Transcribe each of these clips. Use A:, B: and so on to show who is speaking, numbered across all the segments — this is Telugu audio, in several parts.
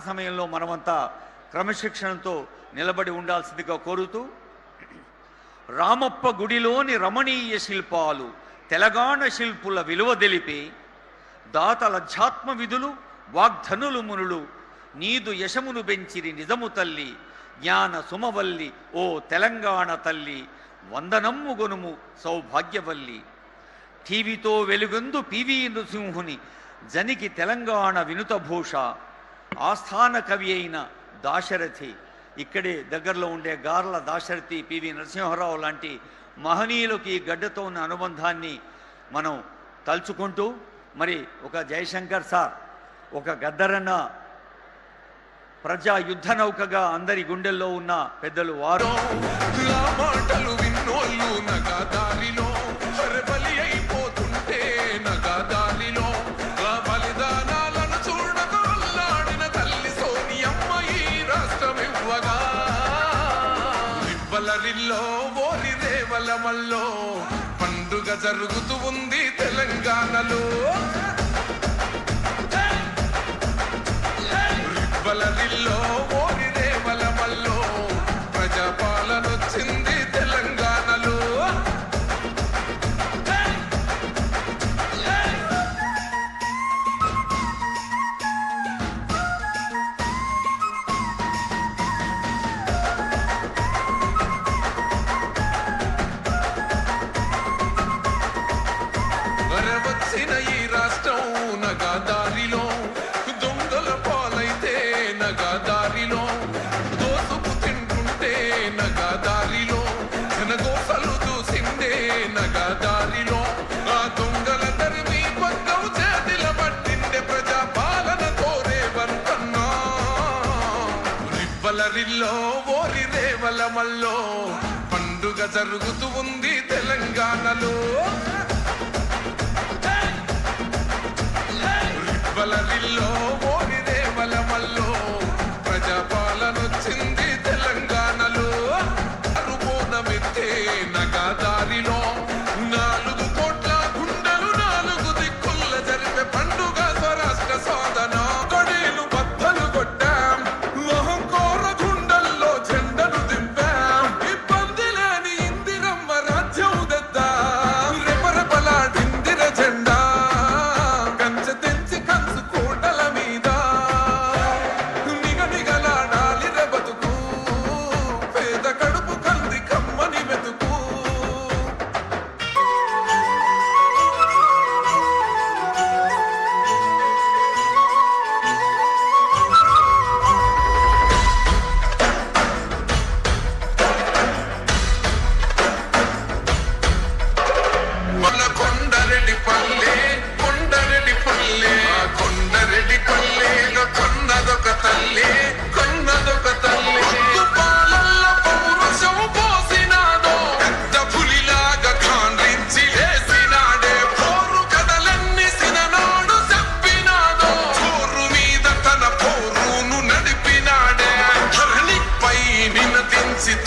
A: సమయంలో మనమంతా క్రమశిక్షణతో నిలబడి ఉండాల్సిందిగా కోరుతూ, రామప్ప గుడిలోని రమణీయ శిల్పాలు తెలంగాణ శిల్పుల విలువ తెలిపి, దాతల ధ్యాత్మ విధులు వాగ్ధనులు మునులు నీదు యశమును బెంచిరి నిజము తల్లి, జ్ఞాన సుమవల్లి ఓ తెలంగాణ తల్లి, వందనమ్ము గొనుము సౌభాగ్యవల్లి. టీవీతో వెలుగొందు పివి నృసింహుని జనికి తెలంగాణ వినుతభూష, ఆస్థాన కవి అయిన దాశరథి, ఇక్కడే దగ్గరలో ఉండే గార్ల దాశరథి పివి నరసింహారావు లాంటి మహనీయులకి ఈ గడ్డతో ఉన్న అనుబంధాన్ని మనం తలుచుకుంటూ, మరి ఒక జయశంకర్ సార్, ఒక గద్దరన్న ప్రజా యుద్ధ నౌకగా అందరి గుండెల్లో ఉన్న పెద్దలు వారు.
B: ఓరి రేవలమల్లో పండుగ జరుగుతూ ఉంది తెలంగాణలో. రిబ్బలరిల్లో ఓరి రేవలమల్లో ప్రజాపాలన వచ్చింది తెలంగాణలో. వచ్చిన ఈ రాష్ట్రం నగాదారిలో దొంగల పాలైతే, నగాదారిలో దోసుకు తింటుంటే, నగాదారిలో జనగోసలు చూసిందే, నగాదారిలో ఆ దొంగల తరిమి పక్కం చేతిల పట్టిండే ప్రజా పాలన కోరేవంతన్నా. రిబ్బలరిల్లో ఓరి రేవలమల్లో పండుగ జరుగుతూ ఉంది తెలంగాణలో. రిబ్బలరిల్లో ఓరి రేవలమల్లో ప్రజాపాలన వచ్చింది తెలంగాణలో. అరుబోనమెత్తే నగాదారిలో 4 కోట్ల గుండెలు 4 దిక్కుల జరిపే పండుగ స్వరాష్ట్ర సాధన. కొడేలు బద్దలు కొట్టాం, మహంకోర గుండెల్లో జెండను దింపాం, ఇబ్బంది లేని ఇందిరమ్మ రాజ్యం తెద్దాం. రెపరెపలాడిందిర జెండా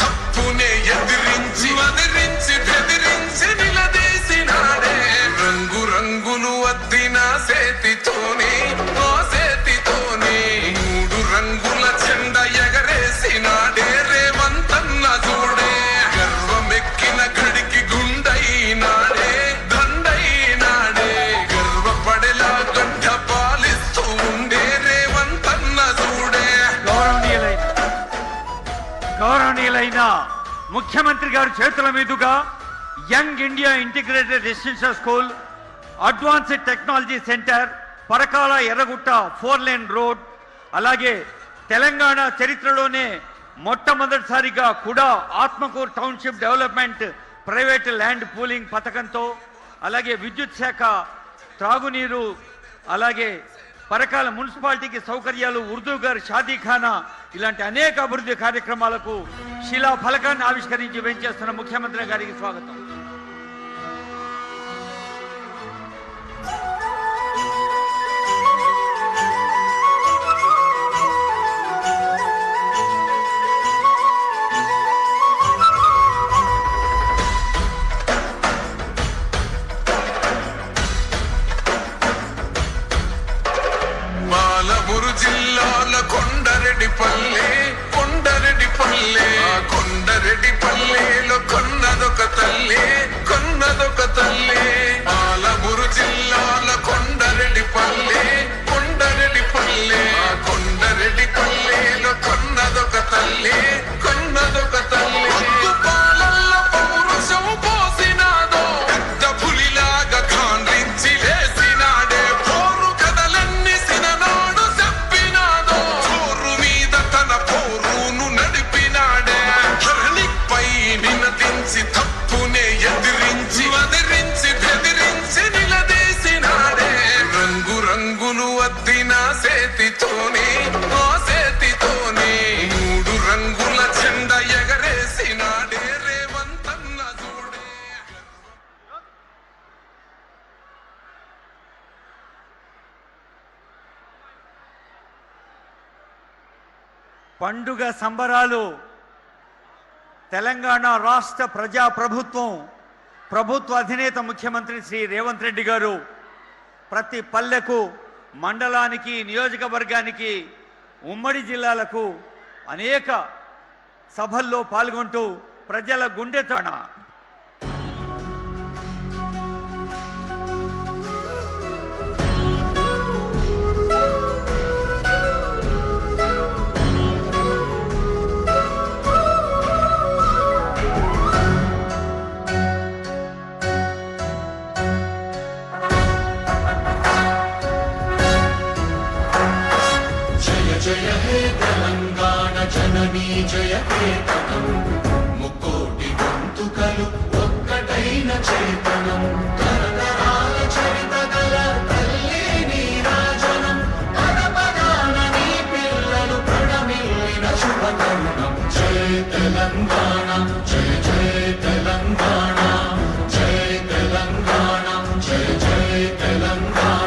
B: తప్పునే ఎదిరించి వదిరించి బెదిరించి నిలదీసినాడే. రంగు రంగులు అద్దిన సేతితోనే, ఆ సేతితోనే 3 రంగుల చెండ ఎగరేసినాడే రేవంతన్న చూడే. గర్వమెక్కిన గడికి గుండైనాడే, దండైనాడే, గర్వపడేలా గడ్డ పాలిస్తూ ఉండే రేవంతన్న చూడే.
A: గౌరవనీయులైన ముఖ్యమంత్రి గారి చేతుల మీదుగా young India integrated residential school, advanced technology centre, Parakala Erragutta 4 lane road, అలాగే తెలంగాణ చరిత్రలోనే మొట్టమొదటిసారిగా కూడా Atmakur township development private land pooling పథకంతో, అలాగే విద్యుత్ శాఖ, త్రాగునీరు, అలాగే పరకాల మున్సిపాలిటీకి సౌకర్యాలు, ఉర్దూ గారు షాదీఖానా, ఇలాంటి అనేక అభివృద్ధి కార్యక్రమాలకు శిలా ఫలకాన్ని ఆవిష్కరించి వెంచేస్తున్న ముఖ్యమంత్రి గారికి స్వాగతం.
B: జిల్లాలకు కొండారెడ్డి పల్లె కొండారెడ్డి పల్లె కొండారెడ్డి పల్లెలో కొన్నదొక తల్లి కొన్నదొక తల్లి పాలమూరు జిల్లాల కొండారెడ్డి పల్లె కొండారెడ్డి పల్లె కొండారెడ్డి పల్లెలో కొన్నదొక తల్లి కొన్నదొక తల్లి పాలల్ల పౌరుషం పోసినాదో పెద్ద పులిలాగా కాండ్రించి లేసినాడే పోరు కథలన్నీ సిననాడు చెప్పినాదో చోరు మీద తన పోరును నడిపినాడే ధరణిపై నినదించి తప్పునే ఎదిరించి వదిరించి బెదిరించి నిలదీసినాడే రంగు రంగులు అద్దిన సేతితోని ఆ సేతితోని మూడు రంగుల జెండా ఎగరేసినాడే రేవంతన్న చూడే
A: పండుగ సంబరాలు తెలంగాణ రాష్ట్ర ప్రజా ప్రభుత్వ అధినేత ముఖ్యమంత్రి శ్రీ రేవంత్ రెడ్డి గారు ప్రతి పల్లెకు మండలానికి నియోజకవర్గానికి ఉమ్మడి జిల్లాలకు అనేక సభల్లో పాల్గొంటూ ప్రజల గుండెతోన
C: జయ హే తెలంగాణ జననీ జయ కేతనం ముక్కోటి గొంతుకలు ఒక్కటైన చేతనం తరతరాల చరిత గల తల్లి నీరాజనం పద పదాన నీ పిల్లలు ప్రణమిల్లిన శుభతరుణం జయ తెలంగాణ జయ జయ తెలంగాణ జయ తెలంగాణ జయ జయ తెలంగాణ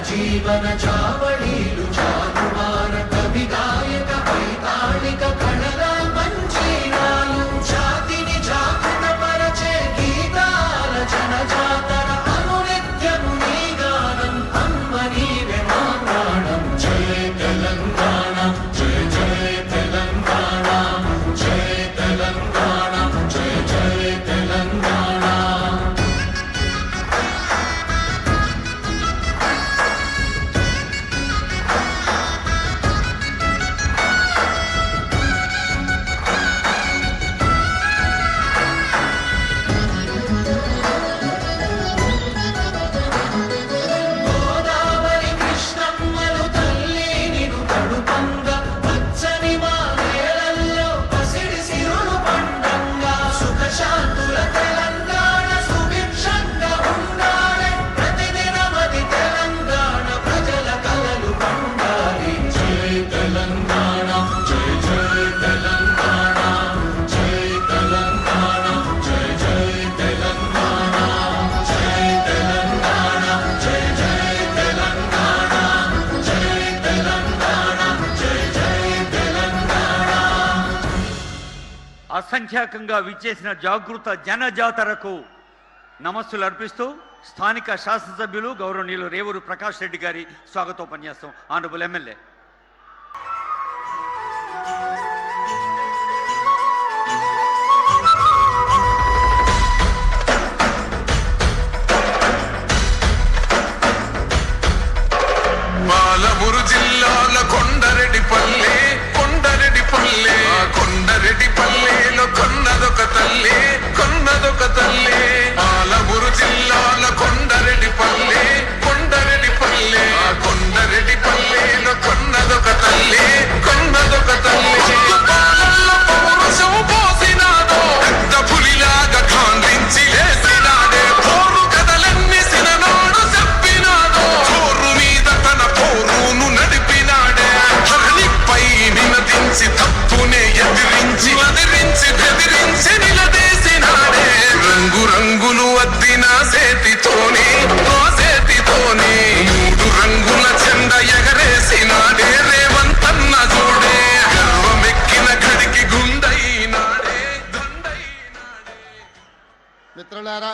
C: జీవన చావళీలు చారువార కవి గాయక వైతాళిక కళల మంజీరాలు జాతిని జాగృత పరచే గీతాల జనజాతర అనునిత్యము నీ గానం అమ్మ నీవే మా ప్రాణం జయ తెలంగాణ జయ జయ తెలంగాణ జయ తెలంగాణ జయ జయ తెలంగాణ
A: అసంఖ్యాకంగా విచ్చేసిన జాగృత జనజాతరకు నమస్సులు అర్పిస్తూ స్థానిక శాసనసభ్యులు గౌరవనీయులు రేవూరు ప్రకాష్ రెడ్డి గారి స్వాగతోపన్యాసం ఆనరబుల్ ఎమ్మెల్యే.
B: పాలమూరు జిల్లాల కొండారెడ్డి పల్లె కొండారెడ్డి పల్లె కొండారెడ్డి పల్లెలో కొన్నదొక తల్లి కొన్నదొక తల్లి పాలమూరు జిల్లాల కొండారెడ్డి పల్లె కొండారెడ్డి పల్లె కొండారెడ్డి పల్లెలో కొన్న
D: మిత్రులారా,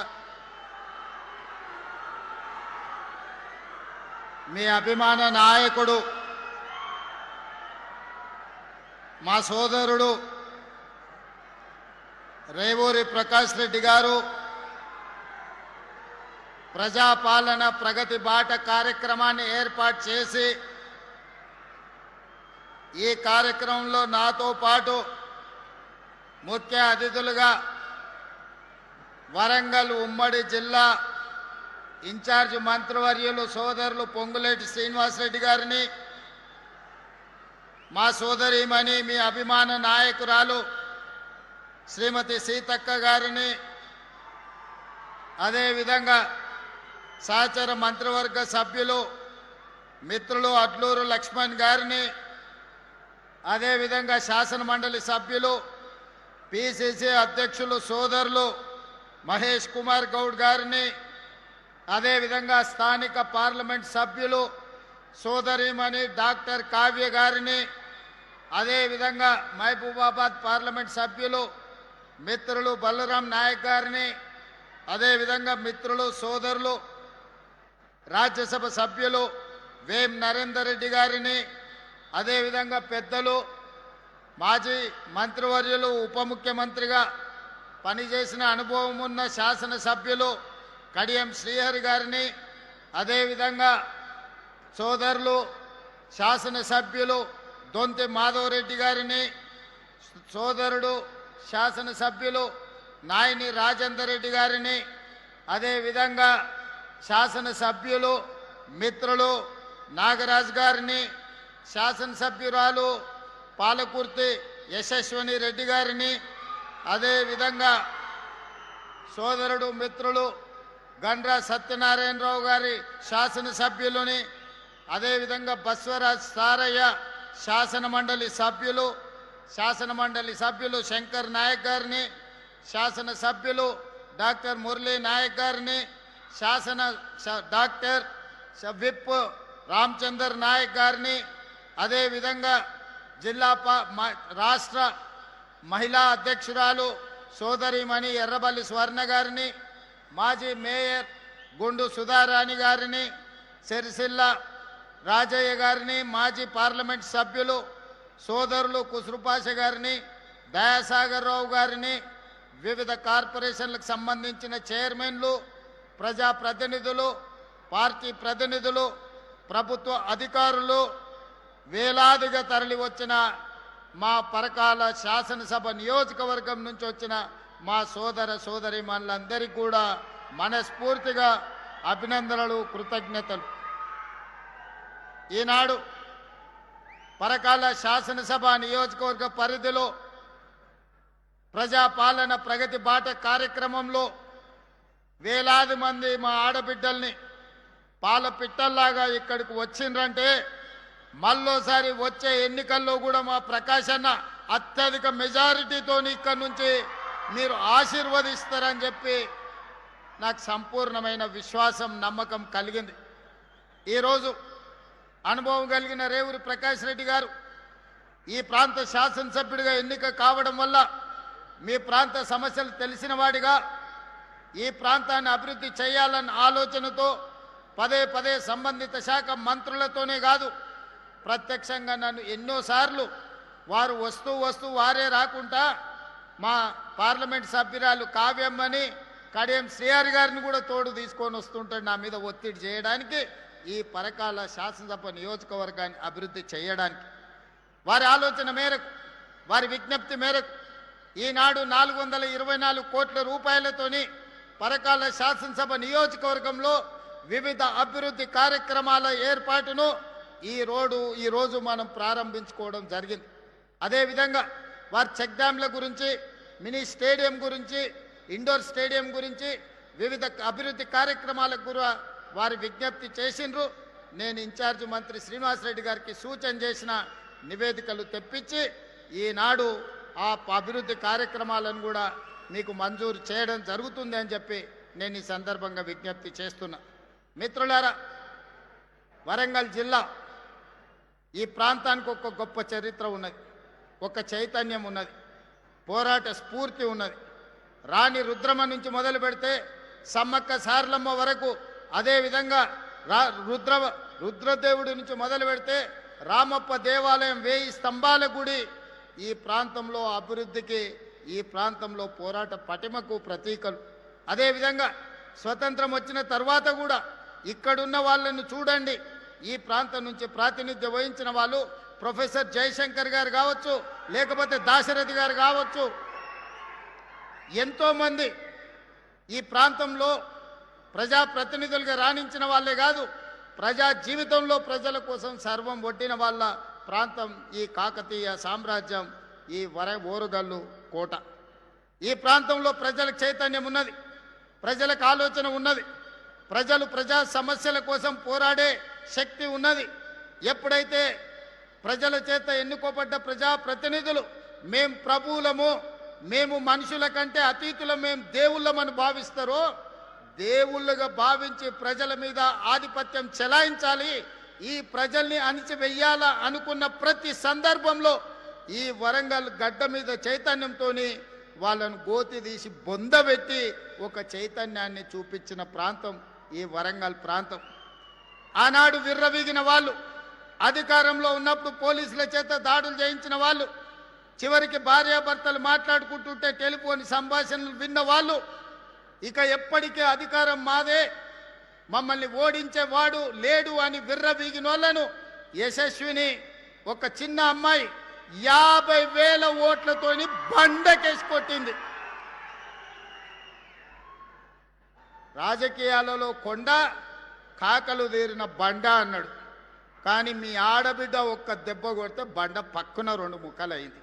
D: మీ అభిమాన నాయకుడు మా సోదరుడు రేవూరి ప్రకాష్ రెడ్డి గారు ప్రజాపాలన ప్రగతి బాట కార్యక్రమాన్ని ఏర్పాటు చేసి ఈ కార్యక్రమంలో నాతో పాటు ముఖ్య అతిథులుగా వరంగల్ ఉమ్మడి జిల్లా ఇన్ఛార్జ్ మంత్రివర్యులు సోదరులు పొంగులేటి శ్రీనివాసరెడ్డి గారిని, మా సోదరీమణి మీ అభిమాన నాయకురాలు శ్రీమతి సీతక్క గారిని, అదేవిధంగా సహచర మంత్రివర్గ సభ్యులు మిత్రులు అడ్లూరు లక్ష్మణ్ గారిని, అదేవిధంగా శాసన మండలి సభ్యులు పిసిసి అధ్యక్షులు సోదరులు మహేష్ కుమార్ గౌడ్ గారిని, అదేవిధంగా స్థానిక పార్లమెంట్ సభ్యులు సోదరిమణి డాక్టర్ కావ్య గారిని, అదేవిధంగా మహబూబాబాద్ పార్లమెంట్ సభ్యులు మిత్రులు బలరాం నాయక్ గారిని, అదేవిధంగా మిత్రులు సోదరులు రాజ్యసభ సభ్యులు వేం నరేందర్ రెడ్డి గారిని, అదేవిధంగా పెద్దలు మాజీ మంత్రివర్యులు ఉప ముఖ్యమంత్రిగా పనిచేసిన అనుభవం ఉన్న శాసనసభ్యులు కడియం శ్రీహరి గారిని, అదేవిధంగా సోదరులు శాసనసభ్యులు దొంతి మాధవరెడ్డి గారిని, సోదరుడు శాసనసభ్యులు నాయని రాజేందర్ రెడ్డి గారిని, అదేవిధంగా శాసనసభ్యులు మిత్రులు నాగరాజ్ గారిని, శాసనసభ్యురాలు పాలకుర్తి యశస్వని రెడ్డి గారిని, అదేవిధంగా సోదరుడు మిత్రులు గండ్రా సత్యనారాయణరావు గారి శాసనసభ్యులని, అదేవిధంగా బస్వరాజ్ సారయ్య శాసన మండలి సభ్యులు శంకర్ నాయక్ గారిని, శాసనసభ్యులు డాక్టర్ మురళీ నాయక్ గారిని, డాక్టర్ విప్ రామచందర్ నాయక్ గారిని, అదేవిధంగా జిల్లా రాష్ట్ర మహిళా అధ్యక్షురాలు సోదరిమణి ఎర్రబల్లి స్వర్ణ గారిని, మాజీ మేయర్ గుండు సుధారాణి గారిని, సిరిసిల్ల రాజయ్య గారిని, మాజీ పార్లమెంట్ సభ్యులు సోదరులు కుసురుపాష గారిని, దయాసాగర్ రావు గారిని, వివిధ కార్పొరేషన్లకు సంబంధించిన చైర్మన్లు, ప్రజాప్రతినిధులు, పార్టీ ప్రతినిధులు, ప్రభుత్వ అధికారులు, వేలాదిగా తరలి వచ్చిన మా పరకాల శాసనసభ నియోజకవర్గం నుంచి వచ్చిన మా సోదర సోదరీమణులందరికీ కూడా మనస్ఫూర్తిగా అభినందనలు, కృతజ్ఞతలు. ఈనాడు పరకాల శాసనసభ నియోజకవర్గ పరిధిలో ప్రజాపాలన ప్రగతి బాట కార్యక్రమంలో వేలాది మంది మా ఆడబిడ్డల్ని పాల పిట్టల్లాగా ఇక్కడికి వచ్చిండ్రంటే మళ్ళోసారి వచ్చే ఎన్నికల్లో కూడా మా ప్రకాష్ అన్న అత్యధిక మెజారిటీతో ఇక్కడి నుంచి మీరు ఆశీర్వదిస్తారని చెప్పి నాకు సంపూర్ణమైన విశ్వాసం, నమ్మకం కలిగింది. ఈరోజు అనుభవం కలిగిన రేవూరి ప్రకాష్ రెడ్డి గారు ఈ ప్రాంత శాసనసభ్యుడిగా ఎన్నిక కావడం వల్ల మీ ప్రాంత సమస్యలు తెలిసిన వాడిగా ఈ ప్రాంతాన్ని అభివృద్ధి చేయాలన్న ఆలోచనతో పదే పదే సంబంధిత శాఖ మంత్రులతోనే కాదు, ప్రత్యక్షంగా నన్ను ఎన్నోసార్లు వారు వస్తూ వారే రాకుండా మా పార్లమెంట్ సభ్యురాలు కావ్యమ్మని, కడియం శ్రీహరి గారిని కూడా తోడు తీసుకొని వస్తుంటాడు నా మీద ఒత్తిడి చేయడానికి, ఈ పరకాల శాసనసభ నియోజకవర్గాన్ని అభివృద్ధి చేయడానికి. వారి ఆలోచన మేరకు, వారి విజ్ఞప్తి మేరకు ఈనాడు 424 కోట్ల రూపాయలతోని పరకాల శాసనసభ నియోజకవర్గంలో వివిధ అభివృద్ధి కార్యక్రమాల ఏర్పాటును ఈ రోజు మనం ప్రారంభించుకోవడం జరిగింది. అదేవిధంగా వారి చెక్ డ్యాంల గురించి, మినీ స్టేడియం గురించి, ఇండోర్ స్టేడియం గురించి వివిధ అభివృద్ధి కార్యక్రమాలకు కూడా వారి విజ్ఞప్తి చేసిండ్రు. నేను ఇన్ఛార్జ్ మంత్రి శ్రీనివాసరెడ్డి గారికి సూచన చేసిన నివేదికలు తెప్పించి ఈనాడు ఆ అభివృద్ధి కార్యక్రమాలను కూడా మీకు మంజూరు చేయడం జరుగుతుంది అని చెప్పి నేను ఈ సందర్భంగా విజ్ఞప్తి చేస్తున్నా. మిత్రులారా, వరంగల్ జిల్లా ఈ ప్రాంతానికి ఒక గొప్ప చరిత్ర ఉన్నది, ఒక చైతన్యం ఉన్నది, పోరాట స్ఫూర్తి ఉన్నది. రాణి రుద్రమ నుంచి మొదలు పెడితే సమ్మక్క సారలమ్మ వరకు, అదేవిధంగా రుద్రదేవుడి నుంచి మొదలు పెడితే రామప్ప దేవాలయం, 1000 స్తంభాల గుడి ఈ ప్రాంతంలో అభివృద్ధికి, ఈ ప్రాంతంలో పోరాట పటిమకు ప్రతీకలు. అదేవిధంగా స్వతంత్రం వచ్చిన తర్వాత కూడా ఇక్కడున్న వాళ్ళను చూడండి. ఈ ప్రాంతం నుంచి ప్రాతినిధ్యం వహించిన వాళ్ళు ప్రొఫెసర్ జయశంకర్ గారు కావచ్చు, లేకపోతే దాశరథి గారు కావచ్చు, ఎంతోమంది ఈ ప్రాంతంలో ప్రజాప్రతినిధులుగా రాణించిన వాళ్ళే కాదు, ప్రజా జీవితంలో ప్రజల కోసం సర్వం ఒడ్డిన వాళ్ళ ప్రాంతం ఈ కాకతీయ సామ్రాజ్యం, ఈ ఓరుగల్లు కోట. ఈ ప్రాంతంలో ప్రజలకు చైతన్యం ఉన్నది, ప్రజలకు ఆలోచన ఉన్నది, ప్రజలు ప్రజా సమస్యల కోసం పోరాడే శక్తి ఉన్నది. ఎప్పుడైతే ప్రజల చేత ఎన్నుకోబడ్డ ప్రజాప్రతినిధులు మేం ప్రభువులము, మేము మనుషుల కంటే అతీతులం, మేము దేవుళ్ళమని భావిస్తారో, దేవుళ్ళుగా భావించి ప్రజల మీద ఆధిపత్యం చెలాయించాలి, ఈ ప్రజల్ని అణిచివేయాలా అనుకున్న ప్రతి సందర్భంలో ఈ వరంగల్ గడ్డ మీద చైతన్యంతో వాళ్ళను గోతి తీసి బొందబెట్టి ఒక చైతన్యాన్ని చూపించిన ప్రాంతం ఈ వరంగల్ ప్రాంతం. ఆనాడు విర్రవీగిన వాళ్ళు, అధికారంలో ఉన్నప్పుడు పోలీసుల చేత దాడులు చేయించిన వాళ్ళు, చివరికి భార్యాభర్తలు మాట్లాడుకుంటుంటే టెలిఫోన్ సంభాషణలు విన్న వాళ్ళు, ఇక ఎప్పటికీ అధికారం మాదే, మమ్మల్ని ఓడించేవాడు లేడు అని విర్రవీగిన వాళ్ళను యశస్విని, ఒక చిన్న అమ్మాయి 50,000 ఓట్లతోని బండకేసి కొట్టింది. రాజకీయాలలో కొండ, కాకలు తీరిన బండ అన్నాడు. కానీ మీ ఆడబిడ్డ ఒక్క దెబ్బ కొడితే బండ పక్కన 2 ముక్కలైంది.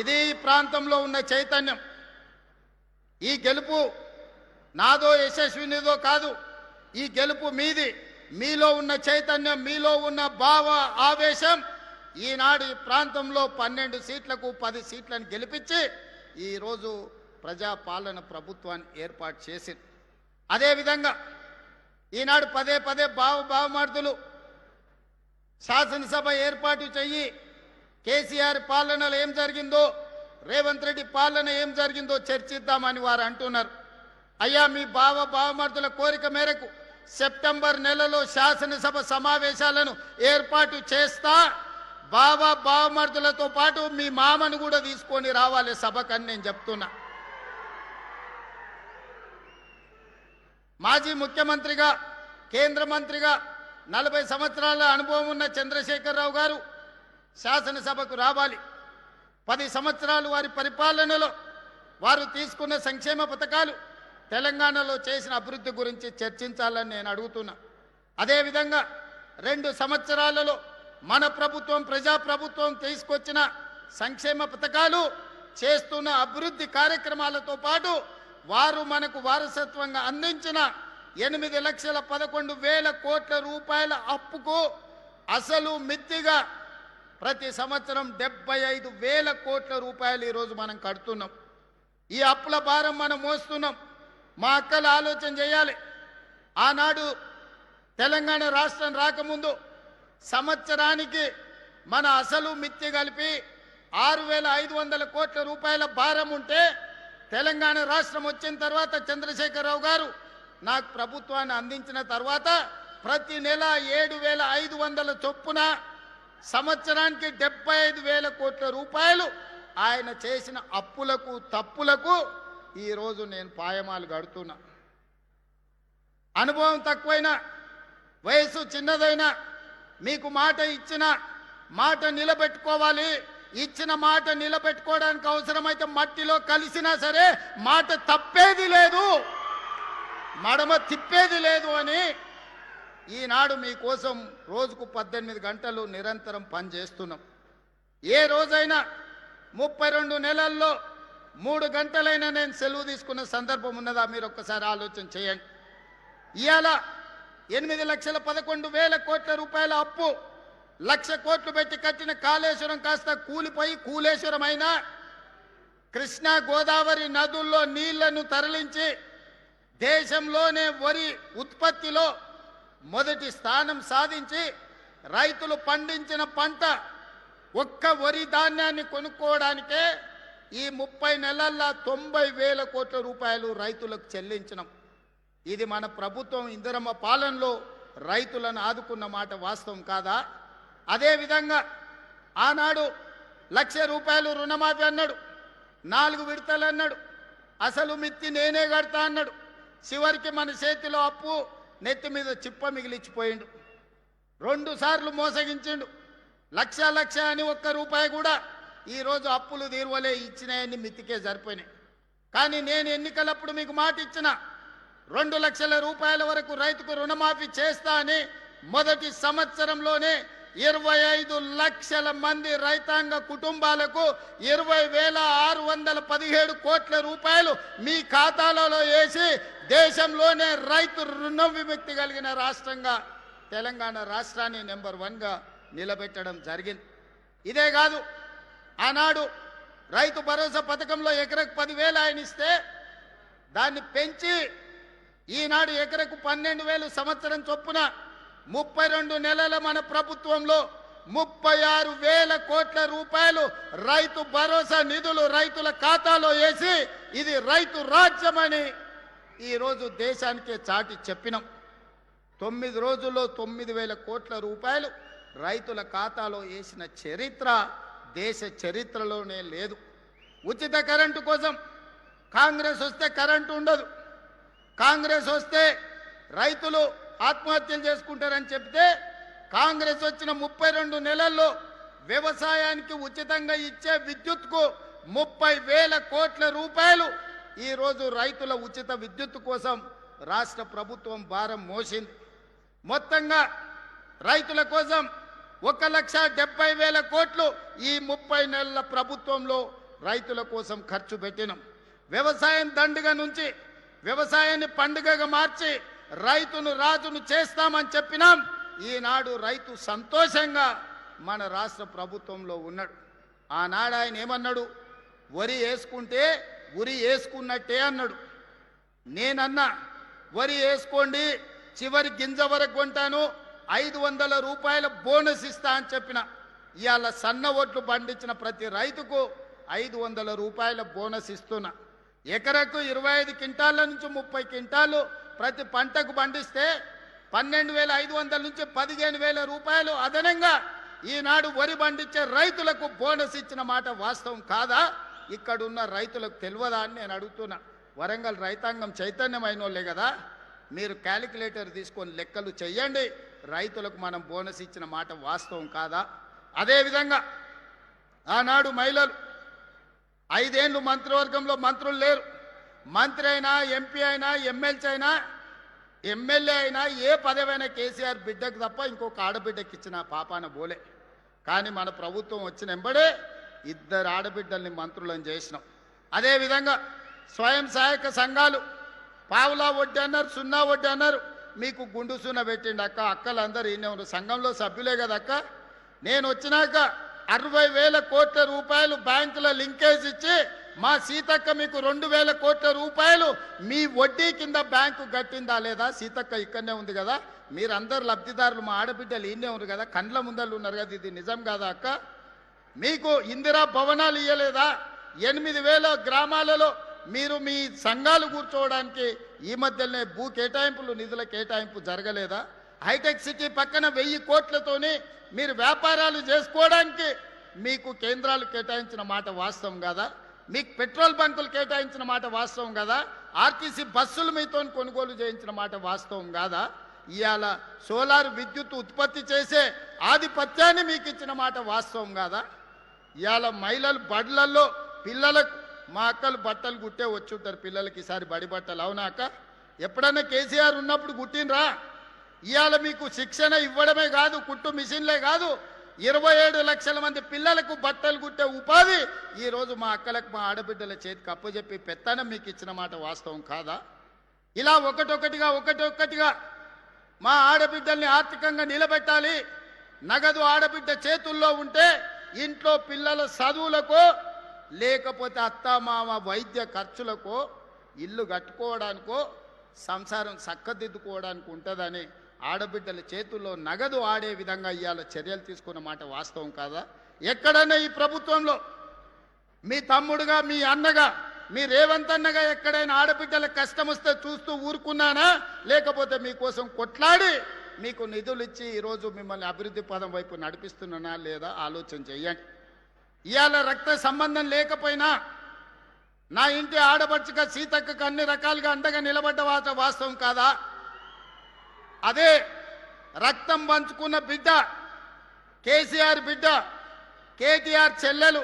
D: ఇది ఈ ప్రాంతంలో ఉన్న చైతన్యం. ఈ గెలుపు నాదో యశస్వినిదో కాదు, ఈ గెలుపు మీది. మీలో ఉన్న చైతన్యం, మీలో ఉన్న భావ ఆవేశం ఈనాడు ఈ ప్రాంతంలో 12 సీట్లకు 10 సీట్లను గెలిపించి ఈరోజు ప్రజాపాలన ప్రభుత్వాన్ని ఏర్పాటు చేసింది. అదేవిధంగా ఈనాడు పదే భావమార్దులు శాసనసభ ఏర్పాటు చెయ్యి, కేసీఆర్ పాలనలో ఏం జరిగిందో, రేవంత్ రెడ్డి పాలన ఏం జరిగిందో చర్చిద్దామని వారు అంటున్నారు. అయ్యా, మీ భావమార్దుల కోరిక మేరకు సెప్టెంబర్ నెలలో శాసనసభ సమావేశాలను ఏర్పాటు చేస్తా, భావమార్దులతో పాటు మీ మామను కూడా తీసుకొని రావాలి సభకని నేను చెప్తున్నా. మాజీ ముఖ్యమంత్రిగా, కేంద్ర మంత్రిగా 40 సంవత్సరాల అనుభవం ఉన్న చంద్రశేఖరరావు గారు శాసనసభకు రావాలి. 10 సంవత్సరాలు వారి పరిపాలనలో వారు తీసుకున్న సంక్షేమ పథకాలు, తెలంగాణలో చేసిన అభివృద్ధి గురించి చర్చించాలని నేను అడుగుతున్నా. అదేవిధంగా 2 సంవత్సరాలలో మన ప్రభుత్వం, ప్రజాప్రభుత్వం తీసుకొచ్చిన సంక్షేమ పథకాలు, చేస్తున్న అభివృద్ధి కార్యక్రమాలతో పాటు వారు మనకు వారసత్వంగా అందించిన 8,11,000 కోట్ల రూపాయల అప్పుకు అసలు మిత్తిగా ప్రతి సంవత్సరం 75,000 కోట్ల రూపాయలు ఈరోజు మనం కడుతున్నాం. ఈ అప్పుల భారం మనం మోస్తున్నాం. మా అక్కలు ఆలోచన చేయాలి. ఆనాడు తెలంగాణ రాష్ట్రం రాకముందు సంవత్సరానికి మన అసలు మిత్తి కలిపి 6,500 కోట్ల రూపాయల భారం ఉంటే, తెలంగాణ రాష్ట్రం వచ్చిన తర్వాత చంద్రశేఖరరావు గారు నాకు ప్రభుత్వాన్ని అందించిన తర్వాత ప్రతి నెల 7,500 చొప్పున సంవత్సరానికి 75,000 కోట్ల రూపాయలు ఆయన చేసిన అప్పులకు, తప్పులకు ఈరోజు నేను పాయమాలు గడుతున్నా. అనుభవం తక్కువైనా, వయసు చిన్నదైనా, మీకు మాట ఇచ్చిన మాట నిలబెట్టుకోవాలి. ఇచ్చిన మాట నిలబెట్టుకోవడానికి అవసరమైతే మట్టిలో కలిసినా సరే మాట తప్పేది లేదు, మడమ తిప్పేది లేదు అని ఈనాడు మీకోసం రోజుకు 18 గంటలు నిరంతరం పనిచేస్తున్నాం. ఏ రోజైనా 32 నెలల్లో 3 గంటలైనా నేను సెలవు తీసుకున్న సందర్భం ఉన్నదా? మీరు ఒక్కసారి ఆలోచన చేయండి. ఇవాళ 8,11,000 కోట్ల రూపాయల అప్పు, 1,00,000 కోట్లు పెట్టి కట్టిన కాళేశ్వరం కాస్త కూలిపోయి కూలేశ్వరం అయినా, కృష్ణా గోదావరి నదుల్లో నీళ్లను తరలించి దేశంలోనే వరి ఉత్పత్తిలో మొదటి స్థానం సాధించి రైతులు పండించిన పంట ఒక్క వరి ధాన్యాన్ని కొనుక్కోవడానికే ఈ 30 నెలల్లో 90,000 కోట్ల రూపాయలు రైతులకు చెల్లించినాం. ఇది మన ప్రభుత్వం ఇందిరమ్మ పాలనలో రైతులను ఆదుకున్న మాట వాస్తవం కాదా? అదేవిధంగా ఆనాడు 1,00,000 రూపాయలు రుణమాఫీ అన్నాడు, 4 విడతలు అన్నాడు, అసలు మిత్తి నేనే కడతా అన్నాడు. చివరికి మన చేతిలో అప్పు నెత్తి మీద చిప్ప మిగిలిచ్చిపోయిండు. 2 సార్లు మోసగించిండు. లక్ష అని ఒక్క రూపాయి కూడా ఈరోజు అప్పులు తీరువలే, ఇచ్చినాయని మిత్తికే సరిపోయినాయి. కానీ నేను ఎన్నికలప్పుడు మీకు మాట ఇచ్చిన 2 లక్షల రూపాయల వరకు రైతుకు రుణమాఫీ చేస్తా అని మొదటి సంవత్సరంలోనే 25 లక్షల మంది రైతాంగ కుటుంబాలకు 20,617 కోట్ల రూపాయలు మీ ఖాతాలలో వేసి దేశంలోనే రైతు రుణ విముక్తి కలిగిన రాష్ట్రంగా తెలంగాణ రాష్ట్రాన్ని నెంబర్ 1గా నిలబెట్టడం జరిగింది. ఇదే కాదు, ఆనాడు రైతు భరోసా పథకంలో ఎకరకు 10,000 ఆయన ఇస్తే దాన్ని పెంచి ఈనాడు ఎకరకు 12,000 సంవత్సరం చొప్పున 32 నెలల మన ప్రభుత్వంలో 36,000 కోట్ల రూపాయలు రైతు భరోసా నిధులు రైతుల ఖాతాలో వేసి ఇది రైతు రాజ్యమని ఈరోజు దేశానికే చాటి చెప్పినాం. 9 రోజుల్లో 9,000 కోట్ల రూపాయలు రైతుల ఖాతాలో వేసిన చరిత్ర దేశ చరిత్రలోనే లేదు. ఉచిత కరెంటు కోసం కాంగ్రెస్ వస్తే కరెంటు ఉండదు, కాంగ్రెస్ వస్తే రైతులు ఆత్మహత్యలు చేసుకుంటారని చెప్తే కాంగ్రెస్ వచ్చిన 32 నెలల్లో వ్యవసాయానికి ఉచితంగా ఇచ్చే విద్యుత్కు 30,000 కోట్ల రూపాయలు ఈరోజు రైతుల ఉచిత విద్యుత్ కోసం రాష్ట్ర ప్రభుత్వం భారం మోసింది. మొత్తంగా రైతుల కోసం 1,70,000 కోట్లు ఈ 30 నెలల ప్రభుత్వంలో రైతుల కోసం ఖర్చు పెట్టినాం. వ్యవసాయం దండుగ నుంచి వ్యవసాయాన్ని పండుగగా మార్చి రైతును రాజును చేస్తామని చెప్పినాం. ఈనాడు రైతు సంతోషంగా మన రాష్ట్ర ప్రభుత్వంలో ఉన్నాడు. ఆనాడు ఆయన ఏమన్నాడు? వరి వేసుకుంటే ఉరి వేసుకున్నట్టే అన్నాడు. నేనన్నా వరి వేసుకోండి, చివరి గింజ వరకు కొంటాను, 500 రూపాయల బోనస్ ఇస్తా అని చెప్పిన. ఇవాళ సన్న ఒట్లు పండించిన ప్రతి రైతుకు 500 రూపాయల బోనస్ ఇస్తున్నా. ఎకరకు 25 క్వింటాల నుంచి 30 క్వింటాలు ప్రతి పంటకు పండిస్తే 12,500 నుంచి 15,000 రూపాయలు అదనంగా ఈనాడు వరి పండించే రైతులకు బోనస్ ఇచ్చిన మాట వాస్తవం కాదా? ఇక్కడున్న రైతులకు తెలియదా అని నేను అడుగుతున్నా. వరంగల్ రైతాంగం చైతన్యమైనోళ్ళే కదా, మీరు క్యాలిక్యులేటర్ తీసుకొని లెక్కలు చెయ్యండి. రైతులకు మనం బోనస్ ఇచ్చిన మాట వాస్తవం కాదా? అదేవిధంగా ఆనాడు మహిళలు 5 ఏళ్ళు మంత్రివర్గంలో మంత్రులు లేరు. మంత్రి అయినా, ఎంపీ అయినా, ఎమ్మెల్యే అయినా ఏ పదవైనా కేసీఆర్ బిడ్డకు తప్ప ఇంకొక ఆడబిడ్డకి ఇచ్చిన పాపాన బోలే. కానీ మన ప్రభుత్వం వచ్చిన వెంబడే 2 ఆడబిడ్డల్ని మంత్రులను చేసినాం. అదేవిధంగా స్వయం సహాయక సంఘాలు పావులా వడ్డీ అన్నారు, 0 వడ్డీ అన్నారు. మీకు గుండు సున్న పెట్టిండి అక్క. అక్కలందరూ ఈయన ఉన్నారు, సంఘంలో సభ్యులే కదా అక్క. నేను వచ్చినాక 60,000 కోట్ల రూపాయలు బ్యాంకుల లింకేజ్ ఇచ్చి మా సీతక్క మీకు 2,000 కోట్ల రూపాయలు మీ వడ్డీ కింద బ్యాంకు కట్టిందా లేదా? సీతక్క ఇక్కడనే ఉంది కదా, మీరందరు లబ్ధిదారులు, మా ఆడబిడ్డలు ఈయనే ఉన్నారు కదా, కండ్ల ముందలు ఉన్నారు కదా, ఇది నిజం కాదా అక్క? మీకు ఇందిరా భవనాలు ఇయ్యలేదా? 8,000 గ్రామాలలో మీరు మీ సంఘాలు కూర్చోవడానికి ఈ మధ్యనే భూ కేటాయింపులు, నిధుల కేటాయింపు జరగలేదా? హైటెక్ సిటీ పక్కన 1,000 కోట్లతోని మీరు వ్యాపారాలు చేసుకోవడానికి మీకు కేంద్రాలు కేటాయించిన మాట వాస్తవం కదా? మీకు పెట్రోల్ బంకులు కేటాయించిన మాట వాస్తవం కదా? ఆర్టీసీ బస్సులు మీతో కొనుగోలు చేయించిన మాట వాస్తవం కాదా? ఇవాళ సోలార్ విద్యుత్ ఉత్పత్తి చేసే ఆధిపత్యాన్ని మీకు ఇచ్చిన మాట వాస్తవం కాదా? ఇవాళ మహిళలు బడులలో పిల్లలకు, మా అక్కలు బట్టలు గుట్టే వచ్చి ఉంటారు పిల్లలకి ఈసారి బడి బట్టలు, అవునా అక్క? ఎప్పుడన్నా కేసీఆర్ ఉన్నప్పుడు గుట్టినరా? ఇవాళ మీకు శిక్షణ ఇవ్వడమే కాదు, కుట్టు మిషన్లే కాదు, 27 లక్షల మంది పిల్లలకు బట్టలు కుట్టే ఉపాధి ఈరోజు మా అక్కలకు, మా ఆడబిడ్డల చేతికి అప్పచెప్పి పెత్తనం మీకు ఇచ్చిన మాట వాస్తవం కాదా? ఇలా ఒకటొక్కటిగా మా ఆడబిడ్డల్ని ఆర్థికంగా నిలబెట్టాలి. నగదు ఆడబిడ్డ చేతుల్లో ఉంటే ఇంట్లో పిల్లల చదువులకో లేకపోతే అత్తమామ వైద్య ఖర్చులకో, ఇల్లు కట్టుకోవడానికో, సంసారం చక్కదిద్దుకోవడానికి ఉంటుందని ఆడబిడ్డల చేతుల్లో నగదు ఆడే విధంగా ఇవాళ చర్యలు తీసుకున్న మాట వాస్తవం కాదా? ఎక్కడన్నా ఈ ప్రభుత్వంలో మీ తమ్ముడుగా మీ అన్నగా మీ రేవంత్ అన్నగా ఎక్కడైనా ఆడబిడ్డలకు కష్టం వస్తే చూస్తూ ఊరుకున్నానా, లేకపోతే మీకోసం కొట్లాడి మీకు నిధులు ఇచ్చి ఈరోజు మిమ్మల్ని అభివృద్ధి పదం వైపు నడిపిస్తున్నానా లేదా ఆలోచన చెయ్యండి. ఇవాళ రక్త సంబంధం లేకపోయినా నా ఇంటి ఆడపడుచుగా సీతక్కకు అన్ని రకాలుగా అండగా నిలబడ్డ వాస్తవం కాదా? అదే రక్తం పంచుకున్న బిడ్డ కేసీఆర్ బిడ్డ కేటీఆర్ చెల్లెలు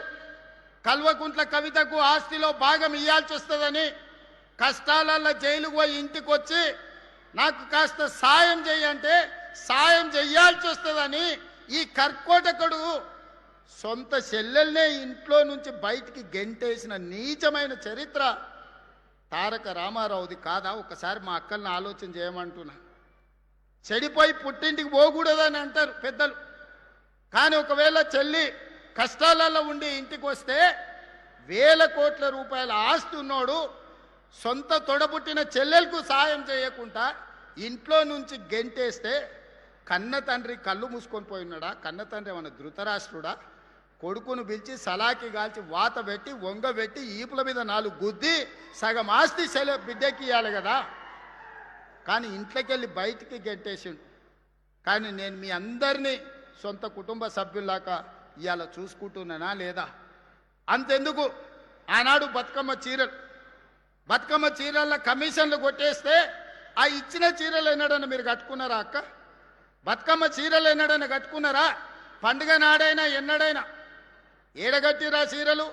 D: కల్వకుంట్ల కవితకు ఆస్తిలో భాగం ఇయ్యాల్సి వస్తుందని కష్టాలలో జైలుకు పోయి ఇంటికి వచ్చి నాకు కాస్త సాయం చేయంటే సాయం చెయ్యాల్సి వస్తుందని ఈ కర్కోటకుడు సొంత చెల్లెల్నే ఇంట్లో నుంచి బయటికి గెంటేసిన నీచమైన చరిత్ర తారక రామారావుది కాదా? ఒకసారి మా అక్కల్ని ఆలోచన చేయమంటున్నా. చెడిపోయి పుట్టింటికి పోకూడదని అంటారు పెద్దలు, కానీ ఒకవేళ చెల్లి కష్టాలలో ఉండి ఇంటికి వస్తే వేల కోట్ల రూపాయల ఆస్తి ఉన్నోడు సొంత తొడబుట్టిన చెల్లెలకు సాయం చేయకుండా ఇంట్లో నుంచి గెంటేస్తే కన్న తండ్రి కళ్ళు మూసుకొని పోయినాడా? కన్న తండ్రి ఏమన్నా ధృతరాష్ట్రుడా? కొడుకును పిలిచి సలాకి కాల్చి వాత పెట్టి వంగబెట్టి ఈపుల మీద 4 గుద్ది సగం ఆస్తి బిడ్డకి ఇవ్వాలి కదా, కానీ ఇంట్లోకి వెళ్ళి బయటికి గెంటేసిండు. కానీ నేను మీ అందరినీ సొంత కుటుంబ సభ్యుల్లాగా ఇవాళ చూసుకుంటున్నానా లేదా? అంతెందుకు, ఆనాడు బతుకమ్మ చీరల కమిషన్లు కొట్టేస్తే ఆ ఇచ్చిన చీరలు ఎన్నడన్నా మీరు కట్టుకున్నారా అక్క? బతుకమ్మ చీరలు ఎన్నడన్నా కట్టుకున్నారా? పండుగ నాడైనా ఎన్నడైనా ఏడగట్టిరా చీరలు?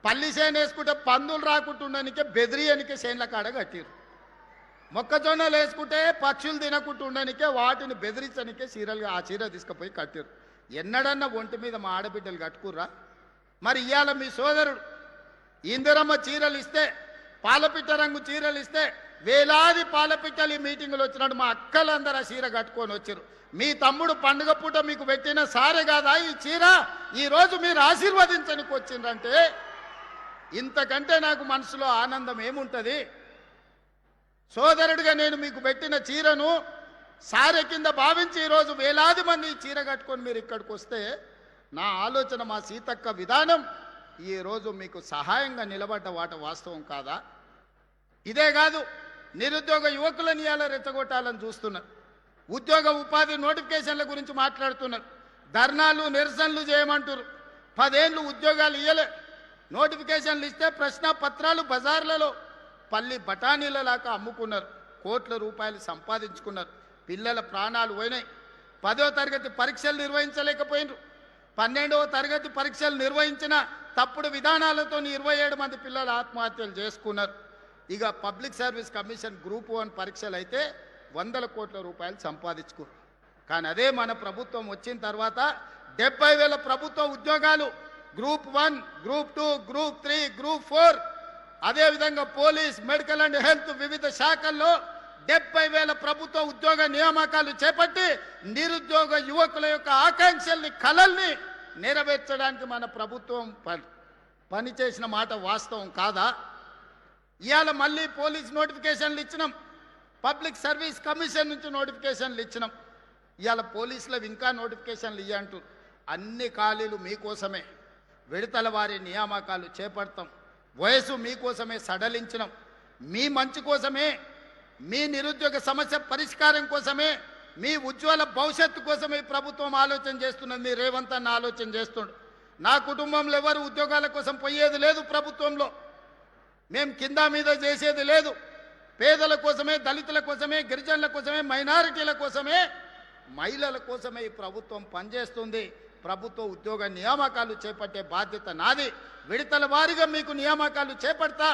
D: పల్లి చేను వేసుకుంటే పందులు రాకుంటుండనికే బెదిరియనికే చేనుల కాడ కట్టిరు. మొక్కజొన్నలు వేసుకుంటే పక్షులు తినకుండా ఉండనికే వాటిని బెదిరించనికే చీరలుగా ఆ చీర తీసుకుపోయి కట్టారు. ఎన్నడన్నా ఒంటి మీద మా ఆడబిడ్డలు కట్టుకుర్రా? మరి ఇవాళ మీ సోదరుడు ఇందిరమ్మ చీరలు ఇస్తే, పాలపిట్ట రంగు చీరలు ఇస్తే వేలాది పాలపిట్టలు ఈ మీటింగులు వచ్చినాడు మా అక్కలందరూ ఆ చీర కట్టుకొని వచ్చారు. మీ తమ్ముడు పండుగ పూట మీకు పెట్టిన సారే కాదా ఈ చీర? ఈరోజు మీరు ఆశీర్వదించడానికి వచ్చిందంటే ఇంతకంటే నాకు మనసులో ఆనందం ఏముంటుంది? సోదరుడిగా నేను మీకు పెట్టిన చీరను సారె కింద భావించి ఈరోజు వేలాది మంది చీర కట్టుకొని మీరు ఇక్కడికి వస్తే నా ఆలోచన, మా సీతక్క విధానం ఈరోజు మీకు సహాయంగా నిలబడ్డ వాస్తవం కాదా? ఇదే కాదు, నిరుద్యోగ యువకులను ఇవాళ రెచ్చగొట్టాలని చూస్తున్నారు. ఉద్యోగ ఉపాధి నోటిఫికేషన్ల గురించి మాట్లాడుతున్నారు. ధర్నాలు నిరసనలు చేయమంటారు. 10 ఏళ్ళు ఉద్యోగాలు ఇవ్వలే, నోటిఫికేషన్లు ఇస్తే ప్రశ్న పత్రాలు బజార్లలో పల్లి బఠానీలలాగా అమ్ముకున్నారు. కోట్ల రూపాయలు సంపాదించుకున్నారు. పిల్లల ప్రాణాలు పోయినాయి. 10వ తరగతి పరీక్షలు నిర్వహించలేకపోయినారు. 12వ తరగతి పరీక్షలు నిర్వహించిన తప్పుడు విధానాలతో 27 మంది పిల్లలు ఆత్మహత్యలు చేసుకున్నారు. ఇక పబ్లిక్ సర్వీస్ కమిషన్ గ్రూప్ 1 పరీక్షలు అయితే 100 కోట్ల రూపాయలు సంపాదించుకున్నారు. కానీ అదే మన ప్రభుత్వం వచ్చిన తర్వాత 70,000 ప్రభుత్వ ఉద్యోగాలు గ్రూప్ 1, గ్రూప్ 2, గ్రూప్ 3, గ్రూప్ 4, అదేవిధంగా పోలీస్, మెడికల్ అండ్ హెల్త్ వివిధ శాఖల్లో 70,000 ప్రభుత్వ ఉద్యోగ నియామకాలు చేపట్టి నిరుద్యోగ యువకుల యొక్క ఆకాంక్షల్ని, కలల్ని నెరవేర్చడానికి మన ప్రభుత్వం పనిచేసిన మాట వాస్తవం కాదా? ఇవాళ మళ్ళీ పోలీస్ నోటిఫికేషన్లు ఇచ్చినాం, పబ్లిక్ సర్వీస్ కమిషన్ నుంచి నోటిఫికేషన్లు ఇచ్చినాం. ఇవాళ పోలీసులకు ఇంకా నోటిఫికేషన్లు ఇవ్వంటూ అన్ని ఖాళీలు మీకోసమే, విడతల వారి నియామకాలు చేపడతాం. వయసు మీకోసమే సడలించినాం. మీ మంచి కోసమే, మీ నిరుద్యోగ సమస్య పరిష్కారం కోసమే, మీ ఉజ్వల భవిష్యత్తు కోసమే ప్రభుత్వం ఆలోచన చేస్తున్నది. మీ రేవంత్ అన్న ఆలోచన చేస్తుండు. నా కుటుంబంలో ఎవరు ఉద్యోగాల కోసం పోయేది లేదు. ప్రభుత్వంలో మేము కింద మీద చేసేది లేదు. పేదల కోసమే, దళితుల కోసమే, గిరిజనుల కోసమే, మైనారిటీల కోసమే, మహిళల కోసమే ఈ ప్రభుత్వం పనిచేస్తుంది. ప్రభుత్వ ఉద్యోగ నియామకాలు చేపట్టే బాధ్యత నాది. విడతల వారీగా మీకు నియామకాలు చేపడతా,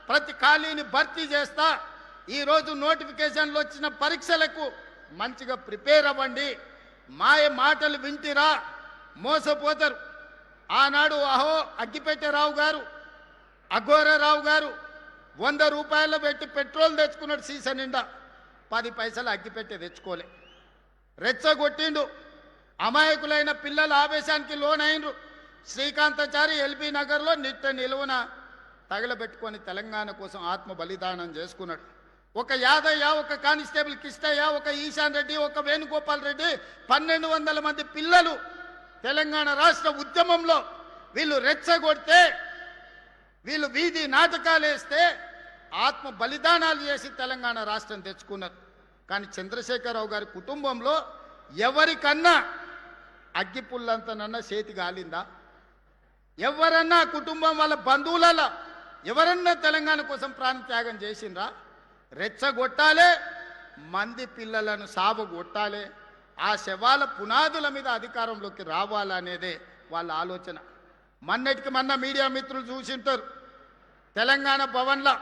D: ప్రతి ఖాళీని భర్తీ చేస్తా. ఈరోజు నోటిఫికేషన్లు వచ్చిన పరీక్షలకు మంచిగా ప్రిపేర్ అవ్వండి. మాయ మాటలు వింటిరా మోసపోతారు. ఆనాడు అహో అగ్గిపెట్టెరావు గారు, అఘోరరావు గారు 100 రూపాయలు పెట్టి పెట్రోల్ తెచ్చుకున్నాడు సీసా నిండా. 10 పైసలు అగ్గిపెట్టె తెచ్చుకోలే. రెచ్చగొట్టిండు. అమాయకులైన పిల్లల ఆవేశానికి లోనైనరు. శ్రీకాంతాచారి ఎల్బీ నగర్లో నిట్ట నిలువున తగలబెట్టుకొని తెలంగాణ కోసం ఆత్మ బలిదానం చేసుకున్నాడు. ఒక యాదయ్య, ఒక కానిస్టేబుల్ కిష్టయ్య, ఒక ఈశాన్ రెడ్డి, ఒక వేణుగోపాల్ రెడ్డి, 1200 మంది పిల్లలు తెలంగాణ రాష్ట్ర ఉద్యమంలో వీళ్ళు రెచ్చగొడితే వీళ్ళు వీధి నాటకాలు వేస్తే ఆత్మ బలిదానాలు చేసి తెలంగాణ రాష్ట్రం తెచ్చుకున్నారు. కానీ చంద్రశేఖరరావు గారి కుటుంబంలో ఎవరికన్నా అగ్గిపుల్లంతనన్నా చేతి గాలిందా? ఎవరన్నా కుటుంబం వాళ్ళ బంధువులలో ఎవరన్నా తెలంగాణ కోసం ప్రాణత్యాగం చేసిండ్రా? రెచ్చగొట్టాలే, మంది పిల్లలను సావగొట్టాలి, ఆ శవాల పునాదుల మీద అధికారంలోకి రావాలనేదే వాళ్ళ ఆలోచన. మొన్నటికి మొన్న మీడియా మిత్రులు చూసింటారు, తెలంగాణ భవన్లో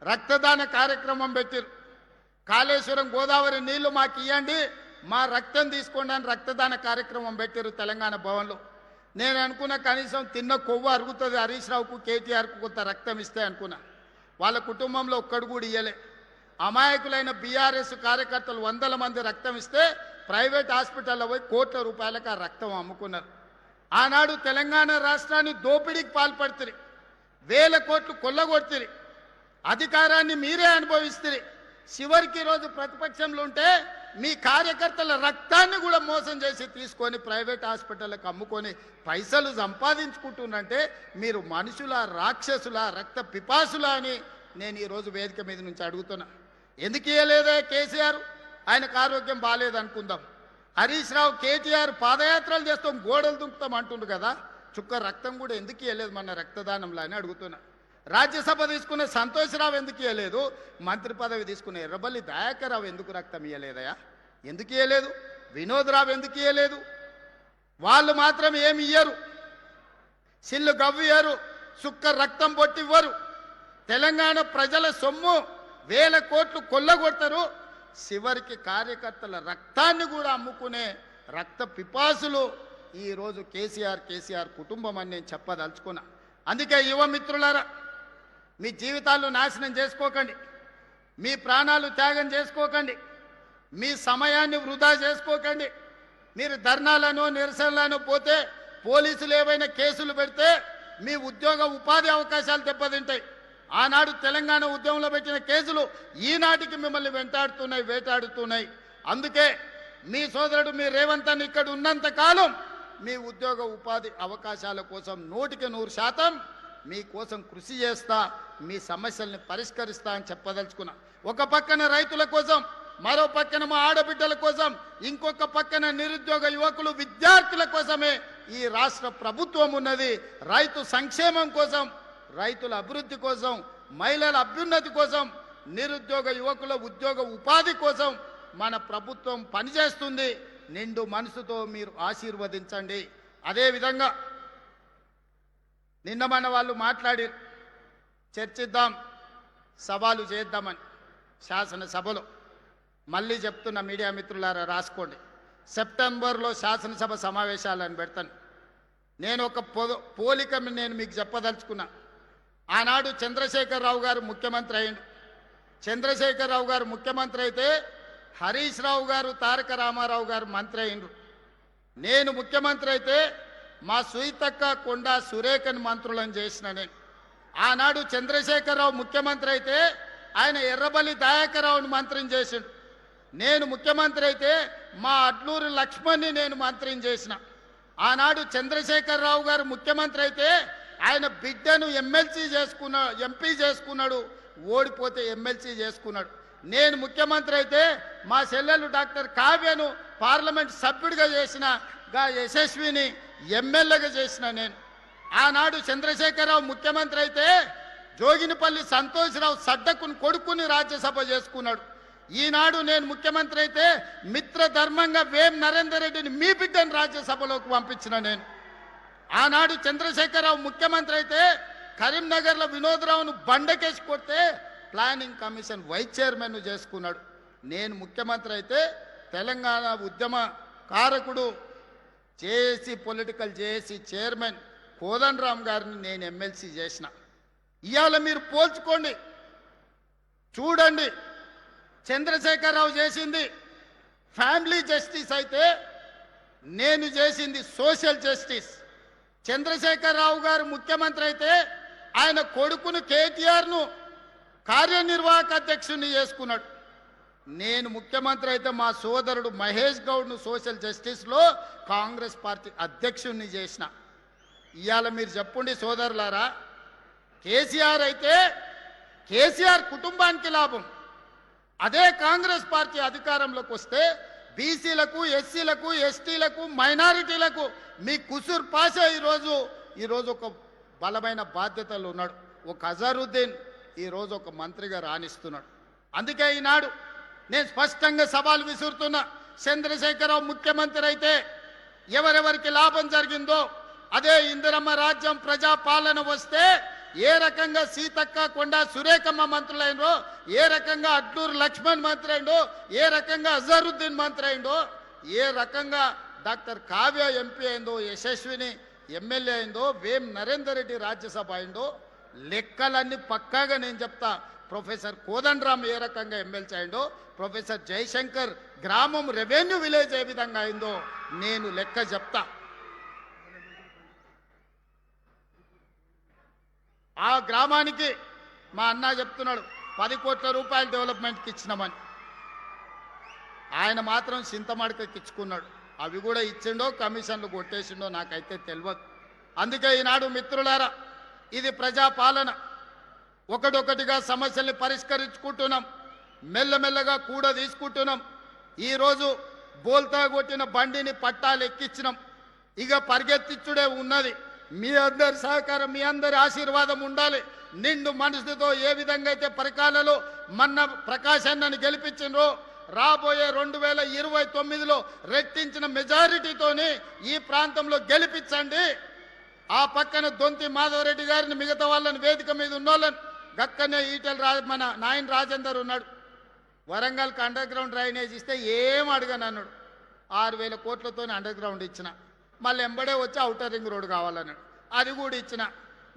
D: రక్తదాన కార్యక్రమం పెట్టారు. కాళేశ్వరం గోదావరి నీళ్లు మాకు ఇవ్వండి, మా రక్తం తీసుకోండి అని రక్తదాన కార్యక్రమం పెట్టారు తెలంగాణ భవన్లో. నేను అనుకున్న కనీసం తిన్న కొవ్వు అరుగుతుంది, హరీష్ రావుకు కేటీఆర్కు కొంత రక్తం ఇస్తే అనుకున్నా. వాళ్ళ కుటుంబంలో ఒక్కడు కూడా ఇయ్యలే. అమాయకులైన బీఆర్ఎస్ కార్యకర్తలు 100 మంది రక్తం ఇస్తే ప్రైవేట్ హాస్పిటల్లో పోయి కోట్ల రూపాయలకు ఆ రక్తం అమ్ముకున్నారు. ఆనాడు తెలంగాణ రాష్ట్రాన్ని దోపిడీకి పాల్పడుతుంది, 1000 కోట్లు కొల్లగొడుతుంది, అధికారాన్ని మీరే అనుభవిస్తుంది. చివరికి రోజు ప్రతిపక్షంలో ఉంటే మీ కార్యకర్తల రక్తాన్ని కూడా మోసం చేసి తీసుకొని ప్రైవేట్ హాస్పిటల్కి అమ్ముకొని పైసలు సంపాదించుకుంటున్నంటే మీరు మనుషుల, రాక్షసుల, రక్త పిపాసుల అని నేను ఈరోజు వేదిక మీద నుంచి అడుగుతున్నా. ఎందుకు ఇవ్వలేదే కేసీఆర్? ఆయనకు ఆరోగ్యం బాగాలేదనుకుందాం. హరీష్ రావు, కేటీఆర్ పాదయాత్రలు చేస్తాం, గోడలు దుంకుతాం అంటుండ్రు కదా, చుక్క రక్తం కూడా ఎందుకు ఇవ్వలేదు మన రక్తదానంలో అని అడుగుతున్నా. రాజ్యసభ తీసుకున్న సంతోష్రావు ఎందుకు ఇవ్వలేదు? మంత్రి పదవి తీసుకున్న ఎర్రబల్లి దయాకర్ రావు ఎందుకు రక్తం ఇవ్వలేదయా? ఎందుకు ఇవ్వలేదు? వినోద్ రావు ఎందుకు ఇవ్వలేదు? వాళ్ళు మాత్రం ఏమి ఇయ్యరు, సిల్లు గవ్వియ్యరు, సుక్క రక్తం పొట్టివ్వరు. తెలంగాణ ప్రజల సొమ్ము 1000 కోట్లు కొల్లగొడతారు, చివరికి కార్యకర్తల రక్తాన్ని కూడా అమ్ముకునే రక్త పిపాసులు ఈరోజు కేసీఆర్ కుటుంబం అని నేను చెప్పదలుచుకున్నా. అందుకే యువ మిత్రులారా, మీ జీవితాలను నాశనం చేసుకోకండి, మీ ప్రాణాలు త్యాగం చేసుకోకండి, మీ సమయాన్ని వృధా చేసుకోకండి. మీరు ధర్నాలను, నిరసనలను పోతే పోలీసులు ఏవైనా కేసులు పెడితే మీ ఉద్యోగ ఉపాధి అవకాశాలు దెబ్బతింటాయి. ఆనాడు తెలంగాణ ఉద్యమంలో పెట్టిన కేసులు ఈనాటికి మిమ్మల్ని వెంటాడుతున్నాయి, వేటాడుతున్నాయి. అందుకే మీ సోదరుడు మీ రేవంత్ అన్న ఇక్కడ ఉన్నంత కాలం మీ ఉద్యోగ ఉపాధి అవకాశాల కోసం 100% మీకోసం కృషి చేస్తా, మీ సమస్యల్ని పరిష్కరిస్తా అని చెప్పదలుచుకున్నా. ఒక పక్కన రైతుల కోసం, మరో పక్కన మా ఆడబిడ్డల కోసం, ఇంకొక పక్కన నిరుద్యోగ యువకులు, విద్యార్థుల కోసమే ఈ రాష్ట్ర ప్రభుత్వం ఉన్నది. రైతు సంక్షేమం కోసం, రైతుల అభివృద్ధి కోసం, మహిళల అభ్యున్నతి కోసం, నిరుద్యోగ యువకుల ఉద్యోగ ఉపాధి కోసం మన ప్రభుత్వం పనిచేస్తుంది. నిండు మనసుతో మీరు ఆశీర్వదించండి. అదేవిధంగా నిన్న మన వాళ్ళు మాట్లాడి చర్చిద్దాం, సవాలు చేద్దామని శాసనసభలో. మళ్ళీ చెప్తున్న మీడియా మిత్రులారా రాసుకోండి, సెప్టెంబర్లో శాసనసభ సమావేశాలను పెడతాను. నేను ఒక పోలిక నేను మీకు చెప్పదలుచుకున్నా. ఆనాడు చంద్రశేఖరరావు గారు ముఖ్యమంత్రి అయ్యిండు. చంద్రశేఖరరావు గారు ముఖ్యమంత్రి అయితే హరీష్ రావు గారు, తారక రామారావు గారు మంత్రి అయ్యిండ్రు. నేను ముఖ్యమంత్రి అయితే మా సుయితక్క, కొండా సురేఖని మంత్రులను చేసిన నేను. ఆనాడు చంద్రశేఖరరావు ముఖ్యమంత్రి అయితే ఆయన ఎర్రబల్లి దయాకర్ రావుని మంత్రిని చేసిండు. నేను ముఖ్యమంత్రి అయితే మా అడ్లూరు లక్ష్మణ్ని నేను మంత్రిని చేసిన. ఆనాడు చంద్రశేఖరరావు గారు ముఖ్యమంత్రి అయితే ఆయన బిడ్డను ఎంపీ చేసుకున్నాడు, ఓడిపోతే ఎమ్మెల్సీ చేసుకున్నాడు. నేను ముఖ్యమంత్రి అయితే మా చెల్లెలు డాక్టర్ కావ్యను పార్లమెంట్ సభ్యుడిగా చేసిన, యశస్విని ఎమ్మెల్యేగా చేసిన నేను. ఆనాడు చంద్రశేఖరరావు ముఖ్యమంత్రి అయితే జోగినిపల్లి సంతోష్రావు సడ్డకుని కొడుకుని రాజ్యసభ చేసుకున్నాడు. ఈనాడు నేను ముఖ్యమంత్రి అయితే మిత్రధర్మంగా వేం నరేందర్ రెడ్డిని మీ బిడ్డను రాజ్యసభలోకి పంపించిన నేను. ఆనాడు చంద్రశేఖరరావు ముఖ్యమంత్రి అయితే కరీంనగర్లో వినోద్రావును బండకేసి కొడితే ప్లానింగ్ కమిషన్ వైస్ చైర్మన్ చేసుకున్నాడు. నేను ముఖ్యమంత్రి అయితే తెలంగాణ ఉద్యమ కారకుడు JAC political JAC chairman Kodandaram గారిని నేను ఎమ్మెల్సీ చేసిన. ఇవాళ మీరు పోల్చుకోండి, చూడండి. చంద్రశేఖరరావు చేసింది ఫ్యామిలీ జస్టిస్ అయితే నేను చేసింది సోషల్ జస్టిస్. చంద్రశేఖరరావు గారు ముఖ్యమంత్రి అయితే ఆయన కొడుకును కేటీఆర్ను కార్యనిర్వాహక అధ్యక్షుడిని చేసుకున్నాడు. నేను ముఖ్యమంత్రి అయితే మా సోదరుడు మహేష్ గౌడ్ను సోషల్ జస్టిస్లో కాంగ్రెస్ పార్టీ అధ్యక్షుడిని చేసిన. ఇవాళ మీరు చెప్పండి సోదరులారా, కేసీఆర్ అయితే కేసీఆర్ కుటుంబానికి లాభం. అదే కాంగ్రెస్ పార్టీ అధికారంలోకి వస్తే బీసీలకు, ఎస్సీలకు, ఎస్టీలకు, మైనారిటీలకు మీ కుసూర్ పాషా ఈరోజు ఒక బలమైన బాధ్యతలు ఉన్నాడు. ఒక అజరుద్దీన్ ఈరోజు ఒక మంత్రిగా రాణిస్తున్నాడు. అందుకే ఈనాడు నేను స్పష్టంగా సవాల్ విసురుతున్నా. చంద్రశేఖరరావు ముఖ్యమంత్రి అయితే ఎవరెవరికి లాభం జరిగిందో అదే ఇందిరమ్మ రాజ్యం ప్రజాపాలన వస్తే ఏ రకంగా సీతక్క, కొండా సురేఖమ్మ మంత్రులైండో, ఏ రకంగా అడ్లూరు లక్ష్మణ్ మంత్రి అయిండో, ఏ రకంగా అజరుద్దీన్ మంత్రి అయిండో, ఏ రకంగా డాక్టర్ కావ్య ఎంపీ అయిందో, యశస్విని ఎమ్మెల్యే అయిందో, వేం నరేందర్ రెడ్డి రాజ్యసభ అయిందో, లెక్కలన్నీ పక్కాగా నేను చెప్తా. ప్రొఫెసర్ కోదండరామ్ ఏ రకంగా ఎమ్మెల్సీ అయిందో, ప్రొఫెసర్ జయశంకర్ గ్రామం రెవెన్యూ విలేజ్ ఏ విధంగా అయిందో నేను లెక్క చెప్తా. ఆ గ్రామానికి మా అన్న చెప్తున్నాడు 10 కోట్ల రూపాయలు డెవలప్మెంట్కి ఇచ్చినామని. ఆయన మాత్రం చింతమడకకి ఇచ్చుకున్నాడు. అవి కూడా ఇచ్చిండో కమిషన్లు కొట్టేసిండో నాకైతే తెలియదు. అందుకే ఈనాడు మిత్రులారా, ఇది ప్రజాపాలన. ఒకటొకటిగా సమస్యల్ని పరిష్కరించుకుంటున్నాం, మెల్లమెల్లగా కూడా తీసుకుంటున్నాం. ఈరోజు బోల్తా కొట్టిన బండిని పట్టాలు ఎక్కించినాం. ఇక పరిగెత్తిచ్చుడే ఉన్నది. మీ అందరి సహకారం, మీ అందరి ఆశీర్వాదం ఉండాలి. నిండు మనసుతో ఏ విధంగా అయితే పరికాలలో మన్న ప్రకాశ్ అన్నని గెలిపించినో రాబోయే 2029లో రెట్టించిన మెజారిటీతోని ఈ ప్రాంతంలో గెలిపించండి. ఆ పక్కన దొంతి మాధవరెడ్డి గారిని, మిగతా వాళ్ళని, వేదిక మీద ఉన్నోళ్ళని, గక్కనే మన నాయన రాజేందర్ ఉన్నాడు. వరంగల్కి అండర్ గ్రౌండ్ డ్రైనేజ్ ఇస్తే ఏం అడగను అన్నాడు. 6,000 కోట్లతో అండర్ గ్రౌండ్ ఇచ్చిన. మళ్ళీ ఎంబడే వచ్చి ఔటర్ రింగ్ రోడ్ కావాలన్నాడు. అది కూడా ఇచ్చిన.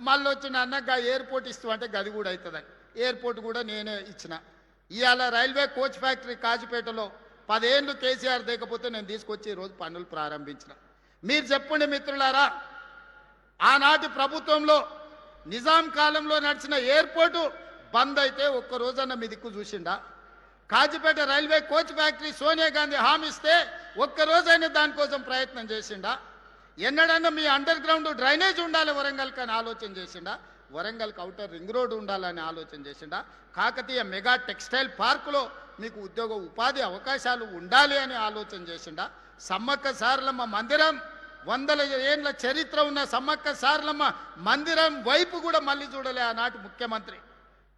D: మళ్ళీ వచ్చిన అన్నగా ఎయిర్పోర్ట్ ఇస్తూ అంటే గది కూడా అవుతుందని ఎయిర్పోర్ట్ కూడా నేనే ఇచ్చిన. ఇవాళ రైల్వే కోచ్ ఫ్యాక్టరీ కాజిపేటలో 10 ఏళ్ళు కేసీఆర్ దేకపోతే నేను తీసుకొచ్చి ఈరోజు పనులు ప్రారంభించిన. మీరు చెప్పండి మిత్రులారా, ఆనాటి ప్రభుత్వంలో నిజాం కాలంలో నడిచిన ఎయిర్పోర్టు బంద్ అయితే ఒక్క రోజన్న మీ దిక్కు చూసిండా? Kazipet railway coach factory Sonia Gandhi హామీ ఇస్తే ఒక్కరోజైనా దానికోసం ప్రయత్నం చేసిండా? ఎన్నడన్నా మీ అండర్ గ్రౌండ్ డ్రైనేజ్ ఉండాలి వరంగల్కి అని ఆలోచన చేసిండా? వరంగల్కి ఔటర్ రింగ్ రోడ్ ఉండాలని ఆలోచన చేసిండా? కాకతీయ మెగా టెక్స్టైల్ పార్కులో మీకు ఉద్యోగ ఉపాధి అవకాశాలు ఉండాలి అని ఆలోచన చేసిండా? సమ్మక్క సారలమ్మ మందిరం, 100 ఏళ్ళ చరిత్ర ఉన్న సమ్మక్క సారలమ్మ మందిరం వైపు కూడా మళ్ళీ చూడలే ఆనాటి ముఖ్యమంత్రి.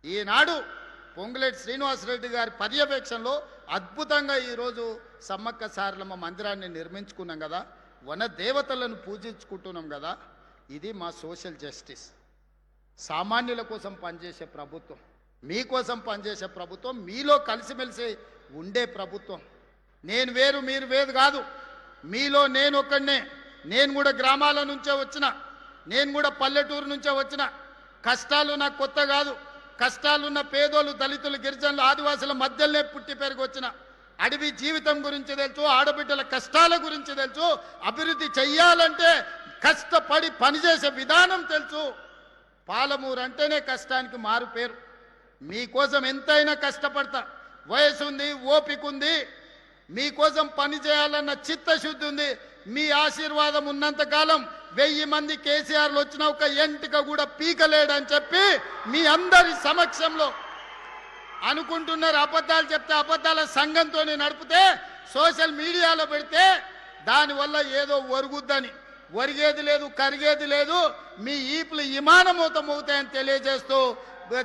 D: ఈనాడు పొంగులేటి శ్రీనివాసరెడ్డి గారి పర్యవేక్షణలో అద్భుతంగా ఈరోజు సమ్మక్క సారలమ్మ మందిరాన్ని నిర్మించుకున్నాం కదా, వన దేవతలను పూజించుకుంటున్నాం కదా. ఇది మా సోషల్ జస్టిస్. సామాన్యుల కోసం పనిచేసే ప్రభుత్వం, మీకోసం పనిచేసే ప్రభుత్వం, మీలో కలిసిమెలిసి ఉండే ప్రభుత్వం. నేను వేరు మీరు వేరు కాదు. మీలో నేను ఒక్కడనే. నేను కూడా గ్రామాల నుంచే వచ్చిన, నేను కూడా పల్లెటూరు నుంచే వచ్చిన. కష్టాలు నాకు కొత్త కాదు. కష్టాలున్న పేదోళ్ళు, దళితులు, గిరిజనులు, ఆదివాసుల మధ్యలోనే పుట్టి పెరిగి వచ్చిన. అడవి జీవితం గురించి తెలుసు, ఆడబిడ్డల కష్టాల గురించి తెలుసు. అభివృద్ధి చెయ్యాలంటే కష్టపడి పనిచేసే విధానం తెలుసు. పాలమూరు అంటేనే కష్టానికి మారు పేరు. మీకోసం ఎంతైనా కష్టపడతా. వయసు ఉంది, ఓపిక ఉంది, మీకోసం పని చేయాలన్న చిత్తశుద్ధి ఉంది. మీ ఆశీర్వాదం ఉన్నంతకాలం 1000 మంది కేసీఆర్లు వచ్చిన ఒక ఎంటిక కూడా పీకలేడని చెప్పి మీ అందరి సమక్షంలో అనుకుంటున్నారు. అబద్ధాలు చెప్తే అబద్ధాల సంఘంతో నడిపితే సోషల్ మీడియాలో పెడితే దానివల్ల ఏదో ఒరుగుద్దని. ఒరిగేది లేదు, కరిగేది లేదు. మీ ఈపులు విమానమూతం అవుతాయని తెలియజేస్తూ,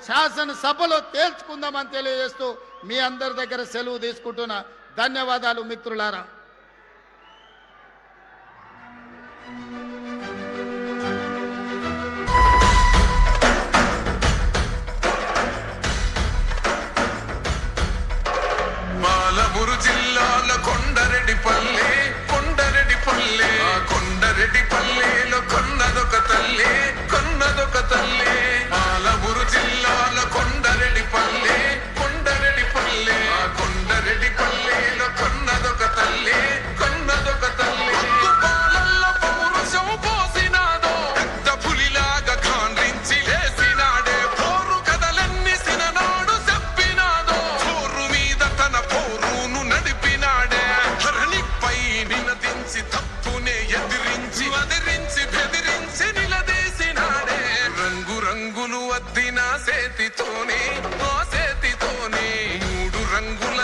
D: శాసనసభలో తేల్చుకుందామని తెలియజేస్తూ మీ అందరి దగ్గర సెలవు తీసుకుంటున్నా. ధన్యవాదాలు మిత్రులారా.
B: పాలమూరు జిల్లాల కొండరెడ్డిపల్లె, కొండరెడ్డిపల్లె, కొండరెడ్డిపల్లెలో కొన్నదొక తల్లి, కొన్నదొక తల్లి. పాలమూరు జిల్లాల కొండరెడ్డిపల్లె, కొండరెడ్డిపల్లె, కొండరెడ్డిపల్లెలో కొన్నదొక తల్లి, కొన్నదొక తల్లి. పాలల్ల పౌరుషం రంగుల